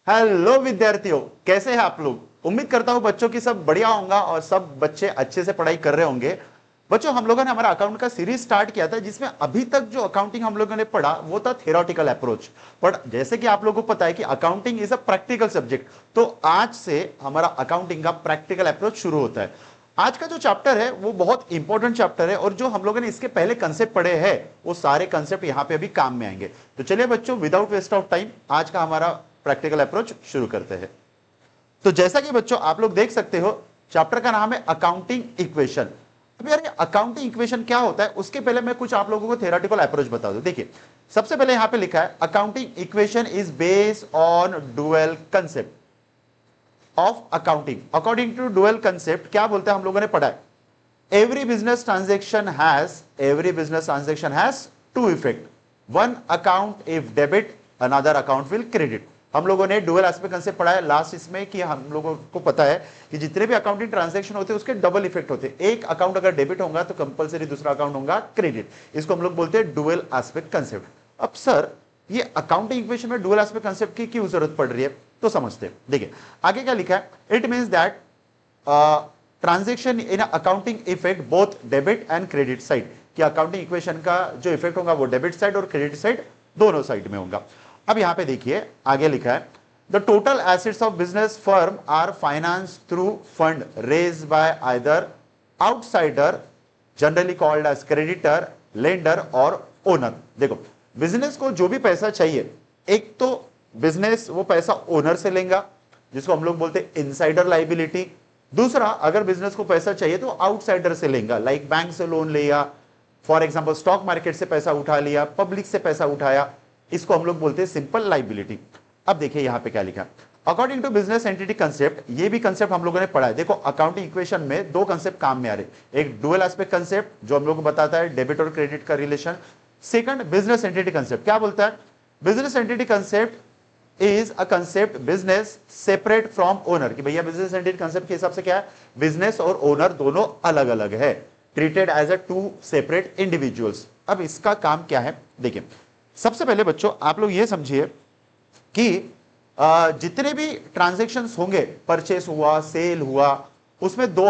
Hello विद्यार्थियों, कैसे हैं आप लोग। उम्मीद करता हूं बच्चों की सब बढ़िया होगा और सब बच्चे अच्छे से पढ़ाई कर रहे होंगे। बच्चों, हम लोगों ने हमारा अकाउंट का सीरीज स्टार्ट किया था जिसमें अभी तक जो अकाउंटिंग हम लोगों ने पढ़ा वो था थ्योरेटिकल अप्रोच। बट जैसे कि आप लोगों को पता है कि accounting is a practical subject, तो आज से हमारा अकाउंटिंग का प्रैक्टिकल अप्रोच शुरू होता है। आज का जो चैप्टर है वो बहुत इंपॉर्टेंट चैप्टर है और जो हम लोगों ने इसके पहले कंसेप्ट पढ़े हैं वो सारे कंसेप्ट यहां पे अभी काम में आएंगे। तो चलिए बच्चों, विदाउट वेस्ट ऑफ टाइम आज का हमारा प्रैक्टिकल अप्रोच शुरू करते हैं। तो जैसा कि बच्चों आप लोग देख सकते हो, चैप्टर का नाम है अकाउंटिंग इक्वेशन। अब यार, ये अकाउंटिंग इक्वेशन क्या होता है उसके पहले मैं कुछ आप लोगों को थ्योरेटिकल अप्रोच बता दूं। देखिए, सबसे पहले यहां पे लिखा है accounting equation is based on dual concept of accounting. According to dual concept क्या बोलते हैं हम लोगों ने पढ़ा है, every business transaction has two effect, one account if debit, another account will credit। हम लोगों ने डुअल एस्पेक्ट कंसेप्ट पढ़ा है लास्ट इसमें कि हम लोगों को पता है कि जितने भी अकाउंटिंग ट्रांजैक्शन होते हैं उसके डबल इफेक्ट होते हैं। एक अकाउंट अगर डेबिट होगा तो कंपलसरी दूसरा अकाउंट होगा क्रेडिट। इसको हम लोग बोलते हैं डुअल एस्पेक्ट कंसेप्ट। अब सर, ये अकाउंटिंग इक्वेशन में डुअल एस्पेक्ट कंसेप्ट की क्यों जरूरत पड़ रही है, तो समझते हैं। देखिए आगे क्या लिखा है, it means that transaction in accounting effect both debit and credit side, कि अकाउंटिंग इक्वेशन का जो इफेक्ट होगा वो डेबिट साइड और क्रेडिट साइड दोनों साइड में होगा। अब यहां पे देखिए आगे लिखा है the total assets of business firm are finance through fund raise by either outsider generally called as creditor, lender और ओनर। देखो, बिजनेस को जो भी पैसा चाहिए, एक तो बिजनेस वो पैसा ओनर से लेगा जिसको हम लोग बोलते हैं इनसाइडर लाइबिलिटी। दूसरा, अगर बिजनेस को पैसा चाहिए तो आउटसाइडर से लेगा, लाइक बैंक से लोन लिया, फॉर एग्जांपल स्टॉक मार्केट से पैसा उठा लिया, पब्लिक से पैसा उठाया, इसको हम लोग बोलते हैं सिंपल लाइबिलिटी। अब देखिए यहां पे क्या लिखा, according to business entity concept, ये भी कंसेप्ट हम लोगों ने पढ़ा है। देखो, अकाउंटिंग इक्वेशन में दो कंसेप्ट काम में आ रहे, एक डुअल एस्पेक्ट कंसेप्ट जो हम लोग को बताता है डेबिट और क्रेडिट का relation, second business entity concept. क्या बोलता है, business entity concept is a concept business separate from owner, कि भैया बिजनेस एंटिटी कंसेप्ट के हिसाब से क्या है, बिजनेस और ओनर दोनों अलग अलग है, treated as a two separate individuals. अब इसका काम क्या है, देखिए सबसे पहले बच्चों आप लोग ये समझिए कि जितने भी ट्रांजैक्शंस होंगे, परचेस हुआ, सेल हुआ, उसमें दो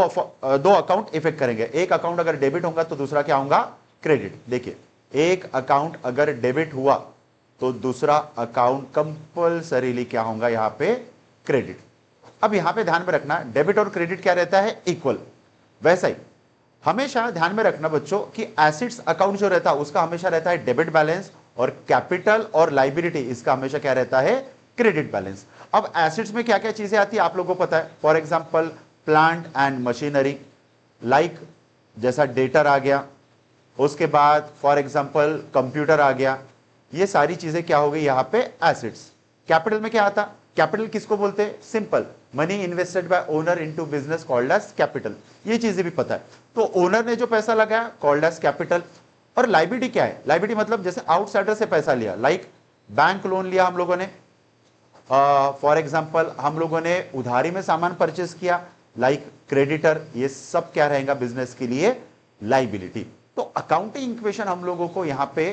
अकाउंट इफेक्ट करेंगे। एक अकाउंट अगर डेबिट होगा तो दूसरा क्या होगा, क्रेडिट। देखिए, एक अकाउंट अगर डेबिट हुआ तो दूसरा अकाउंट कंपल्सरीली क्या होगा, यहां पे क्रेडिट। अब यहां पे ध्यान में रखना, डेबिट और क्रेडिट क्या रहता है, इक्वल। वैसा ही हमेशा ध्यान में रखना बच्चों कि एसेट्स अकाउंट जो रहता है उसका हमेशा रहता है डेबिट बैलेंस, और कैपिटल और लाइबिलिटी इसका हमेशा क्या रहता है, क्रेडिट बैलेंस। अब एसेट्स में क्या क्या चीजें आती है आप लोगों को पता है, for example plant and machinery, like जैसा डेटर आ गया, उसके बाद फॉर एग्जांपल कंप्यूटर आ गया, ये सारी चीजें क्या हो गई यहां पे एसेट्स। कैपिटल में क्या आता, कैपिटल किसको बोलते हैं, simple money invested by owner into business called as capital, ये चीजें भी पता है। तो ओनर ने जो पैसा लगाया कॉल्ड एज कैपिटल। और लाइबिलिटी क्या है, लाइबिलिटी मतलब जैसे आउटसाइडर से पैसा लिया, लाइक बैंक लोन लिया हम लोगों ने, फॉर एग्जांपल हम लोगों ने उधारी में सामान परचेस किया, लाइक क्रेडिटर, ये सब क्या रहेगा बिजनेस के लिए, लाइबिलिटी। तो अकाउंटिंग इक्वेशन हम लोगों को यहां पे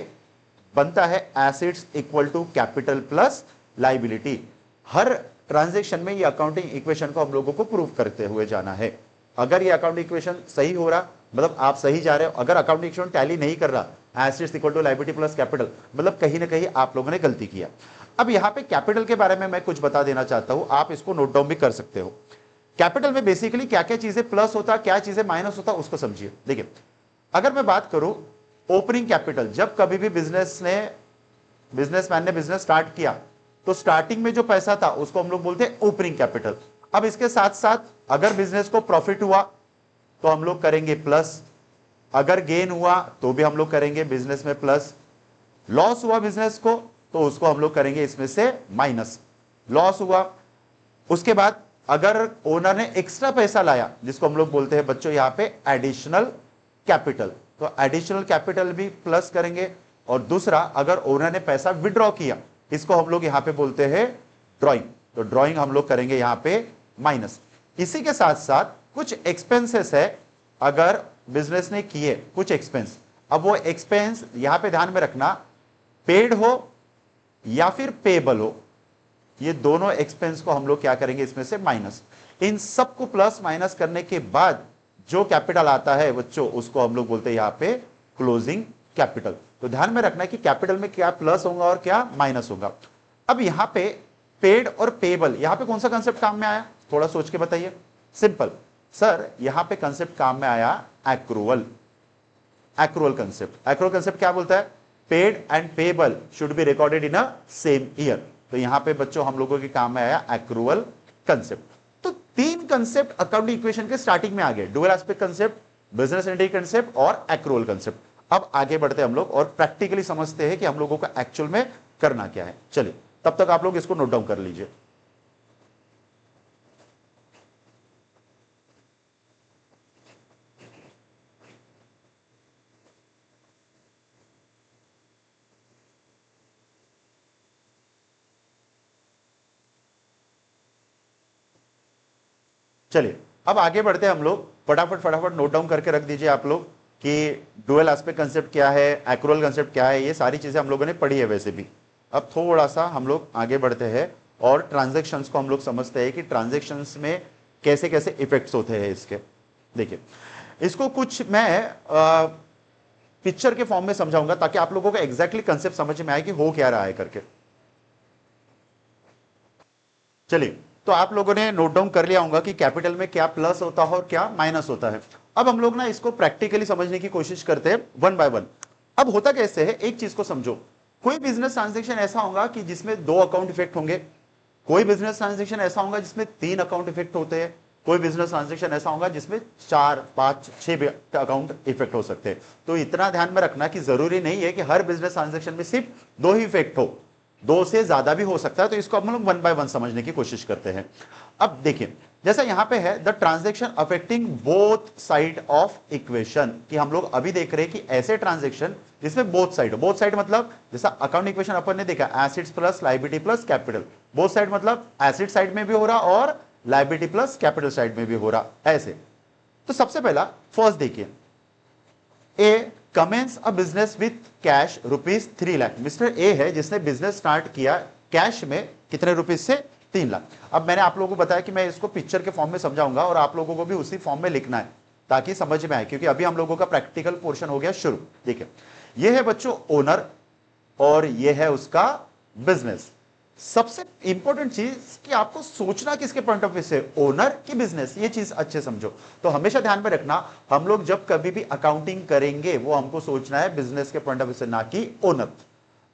बनता है assets equal to capital plus liability. हर ट्रांजैक्शन में ये अकाउंटिंग इक्वेशन को हम लोगों को प्रूव करते हुए जाना है। अगर ये अकाउंटिंग इक्वेशन सही हो रहा, मतलब आप सही जा रहे हो, अगर अकाउंटिंग इक्वेशन टैली नहीं कर रहा, assets equal to liability plus capital, मतलब कहीं ना कहीं आप लोगों ने गलती किया। अब यहां पे कैपिटल के बारे में मैं कुछ बता देना चाहता हूं, आप इसको नोट डाउन भी कर सकते हो। कैपिटल में बेसिकली क्या क्या चीजें प्लस होता, क्या चीजें माइनस होता, उसको समझिए। देखिए, अगर मैं बात करूं ओपनिंग कैपिटल, जब कभी भी बिजनेसमैन ने बिजनेस स्टार्ट किया तो स्टार्टिंग में जो पैसा था उसको हम लोग बोलते हैं ओपनिंग कैपिटल। अब इसके साथ साथ अगर बिजनेस को प्रॉफिट हुआ तो हम लोग करेंगे प्लस, अगर गेन हुआ तो भी हम लोग करेंगे बिजनेस में प्लस, लॉस हुआ बिजनेस को तो उसको हम लोग करेंगे इसमें से माइनस, लॉस हुआ। उसके बाद अगर ओनर ने एक्स्ट्रा पैसा लाया जिसको हम लोग बोलते हैं बच्चों यहां पे एडिशनल कैपिटल, तो एडिशनल कैपिटल भी प्लस करेंगे। और दूसरा, अगर ओनर ने पैसा विड्रॉ किया, इसको हम लोग यहां पे बोलते हैं ड्रॉइंग, तो ड्रॉइंग हम लोग करेंगे यहां पे माइनस। इसी के साथ साथ कुछ एक्सपेंसेस है, अगर बिजनेस ने किए कुछ एक्सपेंस, अब वो एक्सपेंस यहां पे ध्यान में रखना पेड हो या फिर पेबल हो, ये दोनों एक्सपेंस को हम लोग क्या करेंगे, इसमें से माइनस। इन सबको प्लस माइनस करने के बाद जो कैपिटल आता है बच्चों, उसको हम लोग बोलते हैं यहां पे क्लोजिंग कैपिटल। तो ध्यान में रखना है कि कैपिटल में क्या प्लस होगा और क्या माइनस होगा। अब यहां पे पेड और पेबल, यहां पे कौन सा कंसेप्ट काम में आया, थोड़ा सोच के बताइए। सिंपल सर, यहां पे कंसेप्ट काम में आया accrual. Accrual concept, accrual concept क्या बोलता है, paid and payable should be recorded in a same year. तो यहां पे बच्चों हम लोगों के काम में आया एक्रूवल कंसेप्ट। तो तीन कंसेप्ट अकाउंटिंग इक्वेशन के स्टार्टिंग में आ गए, dual aspect concept, business entity concept और एक्रूवल कंसेप्ट। अब आगे बढ़ते हम लोग और प्रैक्टिकली समझते हैं कि हम लोगों को एक्चुअल में करना क्या है। चलिए तब तक आप लोग इसको नोट डाउन कर लीजिए। चलिए अब आगे बढ़ते हैं हम लोग, फटाफट फटाफट नोट डाउन करके रख दीजिए आप लोग कि डुअल एस्पेक्ट कंसेप्ट क्या है, एक्रूवल कंसेप्ट क्या है, ये सारी चीजें हम लोगों ने पढ़ी है वैसे भी। अब थोड़ा सा हम लोग आगे बढ़ते हैं और ट्रांजैक्शंस को हम लोग समझते हैं कि ट्रांजैक्शंस में कैसे कैसे इफेक्ट्स होते हैं इसके। देखिए इसको कुछ मैं पिक्चर के फॉर्म में समझाऊंगा ताकि आप लोगों को एग्जैक्टली कंसेप्ट समझ में आए कि हो क्या रहा है करके। चलिए तो आप लोगों ने नोट डाउन कर लिया होगा कि कैपिटल में क्या प्लस होता है और क्या माइनस होता है। अब हम लोग ना इसको प्रैक्टिकली समझने की कोशिश करते हैं वन बाय वन। अब होता कैसे है, एक चीज को समझो, कोई बिजनेस ट्रांजैक्शन ऐसा होगा कि जिसमें 2 अकाउंट इफेक्ट होंगे, कोई बिजनेस ट्रांजैक्शन ऐसा होगा जिसमें 3 अकाउंट इफेक्ट होते हैं, कोई बिजनेस ट्रांजैक्शन ऐसा होगा जिसमें 4, 5, 6 अकाउंट इफेक्ट हो सकते हैं। तो इतना ध्यान में रखना कि जरूरी नहीं है कि हर बिजनेस ट्रांजैक्शन में सिर्फ 2 ही इफेक्ट हो, 2 से ज्यादा भी हो सकता है। तो इसको हम लोग वन बाय वन समझने की कोशिश करते हैं। अब देखिए जैसा यहां पे है the transaction affecting both side of equation, कि हम लोग अभी देख रहे हैं कि ऐसे ट्रांजैक्शन जिसमें बोथ साइड हो। बोथ साइड मतलब जैसा अकाउंट इक्वेशन अपन ने देखा, assets plus liability plus capital. Both side मतलब एसेट साइड में भी हो रहा और लायबिलिटी प्लस कैपिटल साइड में भी हो रहा, ऐसे। तो सबसे पहला फर्स्ट देखिए, A commences a business with cash ₹3 lakh. Mister A है जिसने बिजनेस स्टार्ट किया कैश में कितने रुपीज से, 3 लाख। अब मैंने आप लोगों को बताया कि मैं इसको पिक्चर के फॉर्म में समझाऊंगा और आप लोगों को भी उसी फॉर्म में लिखना है ताकि समझ में आए, क्योंकि अभी हम लोगों का प्रैक्टिकल पोर्शन हो गया शुरू। देखिए ये है बच्चों ओनर और ये है उसका बिजनेस। सबसे इंपॉर्टेंट चीज कि आपको सोचना किसके पॉइंट ऑफ व्यू से, ओनर की बिजनेस, ये चीज अच्छे समझो। तो हमेशा ध्यान में रखना, हम लोग जब कभी भी अकाउंटिंग करेंगे वो हमको सोचना है बिजनेस के पॉइंट ऑफ व्यू से, ना कि ओनर।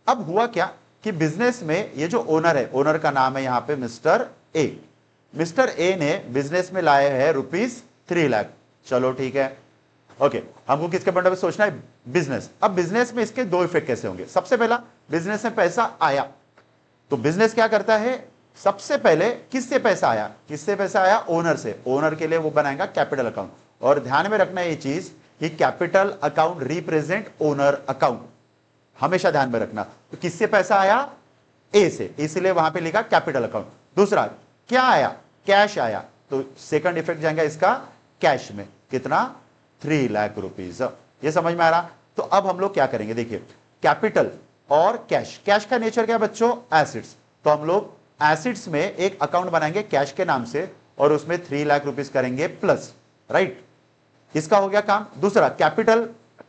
अब हुआ क्या कि बिजनेस में ये जो ओनर है, ओनर का नाम है यहां पे मिस्टर ए। मिस्टर ए ने बिजनेस में लाए हैं ₹3 लाख। चलो ठीक है, ओके, हमको किसके पॉइंट ऑफ व्यू सोचना है, बिजनेस। अब बिजनेस में इसके 2 इफेक्ट कैसे होंगे। सबसे पहला, बिजनेस में पैसा आया तो बिजनेस क्या करता है, सबसे पहले किससे पैसा आया, किससे पैसा आया, ओनर से। ओनर के लिए वो बनाएगा कैपिटल अकाउंट। और ध्यान में रखना ये चीज कि capital account represent owner account, हमेशा ध्यान में रखना। तो किससे पैसा आया, ए से, इसलिए वहां पे लिखा कैपिटल अकाउंट। दूसरा क्या आया, कैश आया, तो सेकंड इफेक्ट जाएगा इसका कैश में, कितना, ₹3 लाख। ये समझ में आ रहा। तो अब हम लोग क्या करेंगे, देखिए कैपिटल और कैश, कैश का नेचर क्या है बच्चों, एसिड्स। तो हम लोग एसिड्स में एक अकाउंट बनाएंगे कैश के नाम से और उसमें ₹3 लाख करेंगे प्लस, राइट, इसका हो गया काम। दूसरा कैपिटल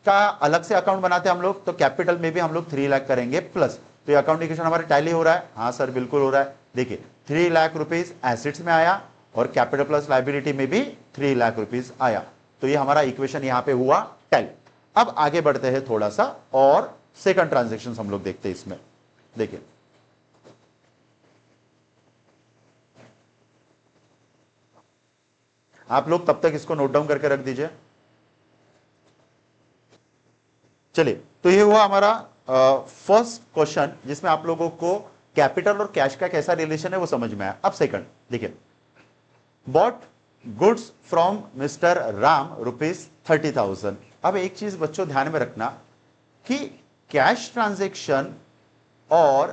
का अलग से अकाउंट बनाते हैं हम लोग, तो कैपिटल में भी हम लोग 3 लाख करेंगे प्लस। तो ये अकाउंट इक्वेशन हमारे टैली हो रहा है, हाँ सर बिल्कुल हो रहा है। देखिए ₹3 लाख एसिड्स में आया और कैपिटल प्लस लायबिलिटी में भी ₹3 लाख आया। तो ये हमारा इक्वेशन यहां पे हुआ टैली। अब आगे बढ़ते हैं थोड़ा सा और सेकंड ट्रांजैक्शन हम लोग देखते हैं इसमें। देखिए आप लोग तब तक इसको नोट डाउन करके रख दीजिए। चलिए तो ये हुआ हमारा फर्स्ट क्वेश्चन जिसमें आप लोगों को कैपिटल और कैश का कैसा रिलेशन है वो समझ में आया। अब सेकंड देखिए, bought goods from mister Ram ₹30,000। अब एक चीज बच्चों ध्यान में रखना कि कैश ट्रांजैक्शन और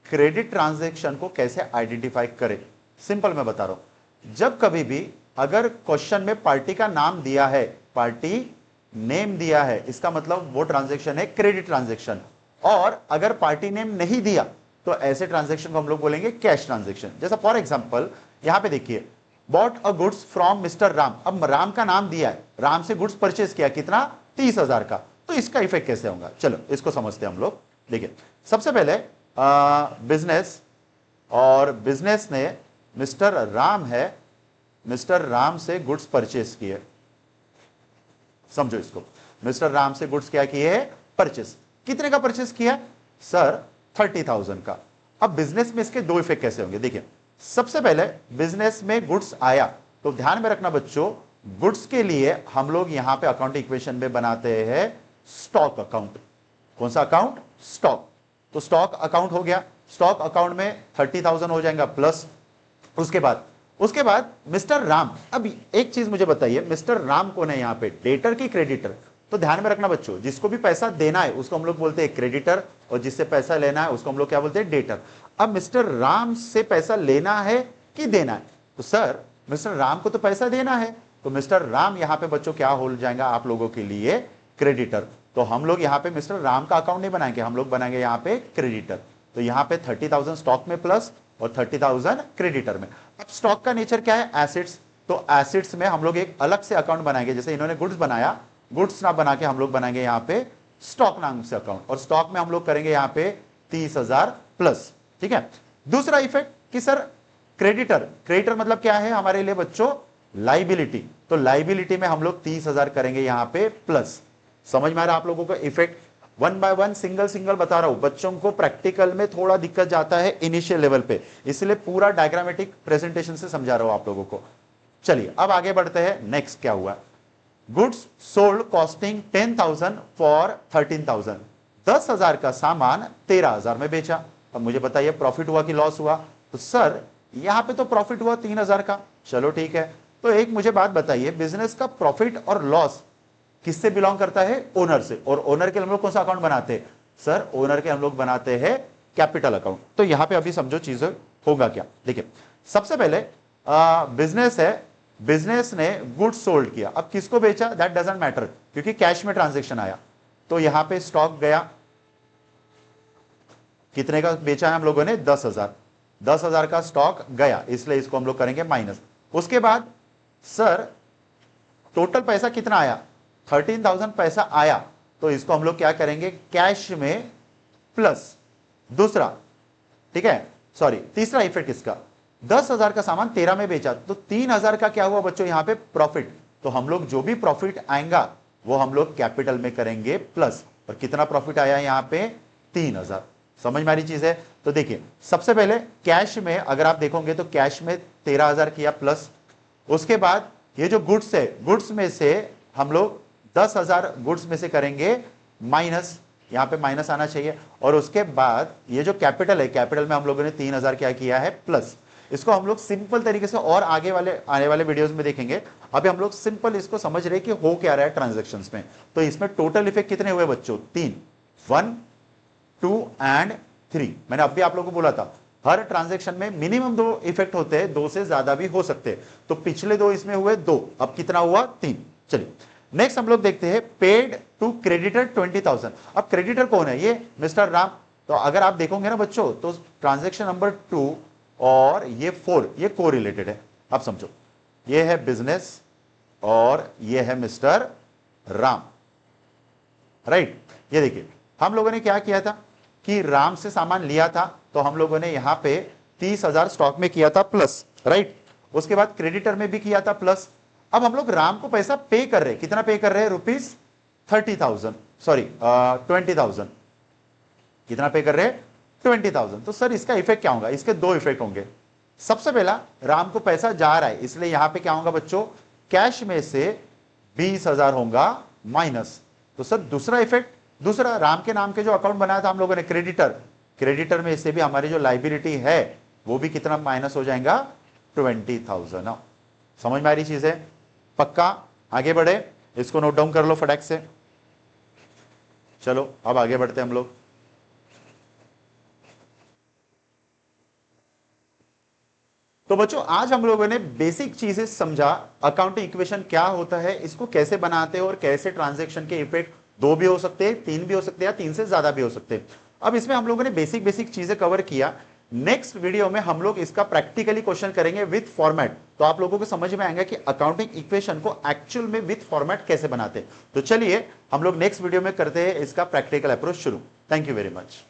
क्रेडिट ट्रांजैक्शन को कैसे आइडेंटिफाई करें। सिंपल मैं बता रहा हूं, जब कभी भी अगर क्वेश्चन में पार्टी का नाम दिया है, पार्टी नेम दिया है, इसका मतलब वो ट्रांजैक्शन है क्रेडिट ट्रांजैक्शन। और अगर पार्टी नेम नहीं दिया तो ऐसे ट्रांजैक्शन को हम लोग बोलेंगे कैश ट्रांजैक्शन। जैसा फॉर एग्जांपल यहां पे देखिए, bought a goods from mister Ram, अब राम का नाम दिया है, राम से गुड्स परचेज किया, कितना, 30,000 का, तो इसका इफेक्ट कैसे होगा, चलो इसको समझते हैं हम लोग। देखिए सबसे पहले बिजनेस, और बिजनेस ने मिस्टर राम है, मिस्टर राम से गुड्स परचेज किए, समझो इसको, मिस्टर राम से गुड्स क्या किए, परचेस, कितने का परचेस किया सर, 30,000 का। अब बिजनेस में इसके दो इफेक्ट कैसे होंगे, देखिए सबसे पहले बिजनेस में गुड्स आया, तो ध्यान में रखना बच्चों, गुड्स के लिए हम लोग यहां पे अकाउंट इक्वेशन में बनाते हैं स्टॉक अकाउंट। कौन सा अकाउंट, स्टॉक, तो स्टॉक अकाउंट हो गया, स्टॉक अकाउंट में 30,000 हो जाएगा प्लस, उसके बाद मिस्टर राम, अब एक चीज मुझे बताइए, मिस्टर राम कौन है यहां पे, डेटर की क्रेडिटर, तो ध्यान में रखना बच्चों, जिसको भी पैसा देना है उसको हम लोग बोलते हैं क्रेडिटर, और जिससे पैसा लेना है उसको हम लोग क्या बोलते हैं, डेटर। अब मिस्टर राम से पैसा लेना है कि देना है, तो सर मिस्टर राम को तो पैसा देना है, तो मिस्टर राम यहां पे बच्चों क्या हो जाएगा आप लोगों के लिए, क्रेडिटर। तो हम लोग यहां पे मिस्टर राम का अकाउंट नहीं बनाएंगे, हम लोग बनाएंगे यहां पे क्रेडिटर। तो यहां पे 30,000 स्टॉक में प्लस और 30,000 क्रेडिटर में। अब स्टॉक का नेचर क्या है, एसेट्स, तो एसेट्स में हम लोग एक अलग से अकाउंट बनाएंगे, जैसे इन्होंने गुड्स बनाया, गुड्स ना बना के हम लोग बनाएंगे यहां पे स्टॉक नाम से अकाउंट, और स्टॉक में हम लोग करेंगे यहां पे 30,000 प्लस, ठीक है। दूसरा इफेक्ट कि सर क्रेडिटर, क्रेडिटर मतलब क्या है हमारे लिए बच्चों, लाइबिलिटी, तो लाइबिलिटी में हम लोग 30,000 करेंगे यहां पे प्लस। समझ में आ रहा है आप लोगों को effect, one by one single single बता रहा हूं, बच्चों को प्रैक्टिकल में थोड़ा दिक्कत जाता है इनिशियल लेवल पे, इसलिए पूरा डायग्रामेटिक प्रेजेंटेशन से समझा रहा हूं आप लोगों को। चलिए अब आगे बढ़ते हैं, नेक्स्ट क्या हुआ, गुड्स सोल्ड कॉस्टिंग 10,000 फॉर 13,000, 10,000 का सामान 13,000 में बेचा। अब मुझे बताइए प्रॉफिट हुआ कि लॉस हुआ, तो सर यहां पे तो प्रॉफिट हुआ 3,000 का, चलो ठीक है। तो एक मुझे बात बताइए, बिजनेस का प्रॉफिट और लॉस किससे बिलोंग करता है, ओनर से, और ओनर के हम लोग कौन सा अकाउंट बनाते हैं, सर ओनर के हम लोग बनाते हैं कैपिटल अकाउंट। तो यहां पे अभी समझो चीजें होगा क्या, देखिए सबसे पहले बिजनेस है, बिजनेस ने गुड्स सोल्ड किया, अब किसको बेचा दैट डजंट मैटर, क्योंकि कैश में ट्रांजैक्शन आया, तो यहां पे स्टॉक गया, कितने का बेचा है हम लोगों ने, 10,000, 10,000 का स्टॉक गया, इसलिए इसको हम लोग करेंगे माइनस। उसके बाद सर टोटल पैसा कितना आया, 13,000 पैसा आया, तो इसको हम लोग क्या करेंगे, कैश में प्लस। दूसरा, ठीक है, सॉरी तीसरा इफेक्ट इसका, 10,000 का सामान 13 में बेचा, तो 3,000 का क्या हुआ बच्चों यहां पे, प्रॉफिट, तो हम लोग जो भी प्रॉफिट आएगा वो हम लोग कैपिटल में करेंगे प्लस, और कितना प्रॉफिट आया यहां पे, 3,000। समझ में आ रही चीज है, तो देखिए सबसे पहले कैश में अगर आप देखोगे तो कैश में 13,000 किया प्लस, उसके बाद ये जो गुड्स है, गुड्स में से हम लोग 10,000 गुड्स में से करेंगे माइनस, यहां पे माइनस आना चाहिए, और उसके बाद ये जो कैपिटल है, कैपिटल में हम लोगों ने 3,000 क्या किया है, प्लस। इसको हम लोग सिंपल तरीके से और आगे आने वाले वीडियोस में देखेंगे, अभी हम लोग सिंपल इसको समझ रहे कि हो क्या रहा है ट्रांजैक्शंस में। तो इसमें टोटल इफेक्ट कितने हुए बच्चों, 3, 1, 2 एंड 3। मैंने अभी आप लोगों को बोला था हर ट्रांजैक्शन में मिनिमम 2 इफेक्ट होते हैं, 2 से ज्यादा भी हो सकते हैं, तो पिछले 2 इसमें हुए 2, अब कितना हुआ, 3। चलिए नेक्स्ट हम लोग देखते हैं, पेड टू क्रेडिटर 20,000। अब क्रेडिटर कौन है, ये मिस्टर राम, तो अगर आप देखोगे ना बच्चों, तो ट्रांजैक्शन नंबर 2 और ये 4 ये को रिलेटेड है। अब समझो, ये है बिजनेस और ये है मिस्टर राम, राइट। ये देखिए हम लोगों ने क्या किया था कि राम से सामान लिया था, तो हम लोगों ने यहां पे 30,000 स्टॉक में किया था प्लस, राइट। उसके बाद क्रेडिटर में भी किया था प्लस। अब हम लोग राम को पैसा पे कर रहे हैं, कितना पे कर रहे हैं, ₹30,000, सॉरी 20,000, कितना पे कर रहे हैं, 20,000। तो सर इसका इफेक्ट क्या होगा, इसके 2 इफेक्ट होंगे। सबसे पहला, राम को पैसा जा रहा है, इसलिए यहां पे क्या होगा बच्चों, कैश में से 20,000 होगा माइनस। तो सर दूसरा इफेक्ट, दूसरा राम के नाम के जो अकाउंट बनाया था हम लोगों ने क्रेडिटर, क्रेडिटर में से भी हमारी जो लाइबिलिटी है वो भी कितना माइनस हो जाएगा, 20,000। समझ में आ रही चीज है, पक्का। आगे बढ़े, इसको नोट डाउन कर लो फटाक से। चलो अब आगे बढ़ते हम लोग। तो बच्चों आज हम लोगों ने बेसिक चीजें समझा, अकाउंटिंग इक्वेशन क्या होता है, इसको कैसे बनाते हैं और कैसे ट्रांजैक्शन के इफेक्ट 2 भी हो सकते हैं, 3 भी हो सकते हैं, या 3 से ज्यादा भी हो सकते हैं। अब इसमें हम लोगों ने बेसिक बेसिक चीजें कवर किया। नेक्स्ट वीडियो में हम लोग इसका प्रैक्टिकली क्वेश्चन करेंगे विथ फॉर्मेट, तो आप लोगों को समझ में आएगा कि अकाउंटिंग इक्वेशन को एक्चुअल में विथ फॉर्मेट कैसे बनाते। तो चलिए हम लोग नेक्स्ट वीडियो में करते हैं इसका प्रैक्टिकल अप्रोच शुरू। Thank you very much.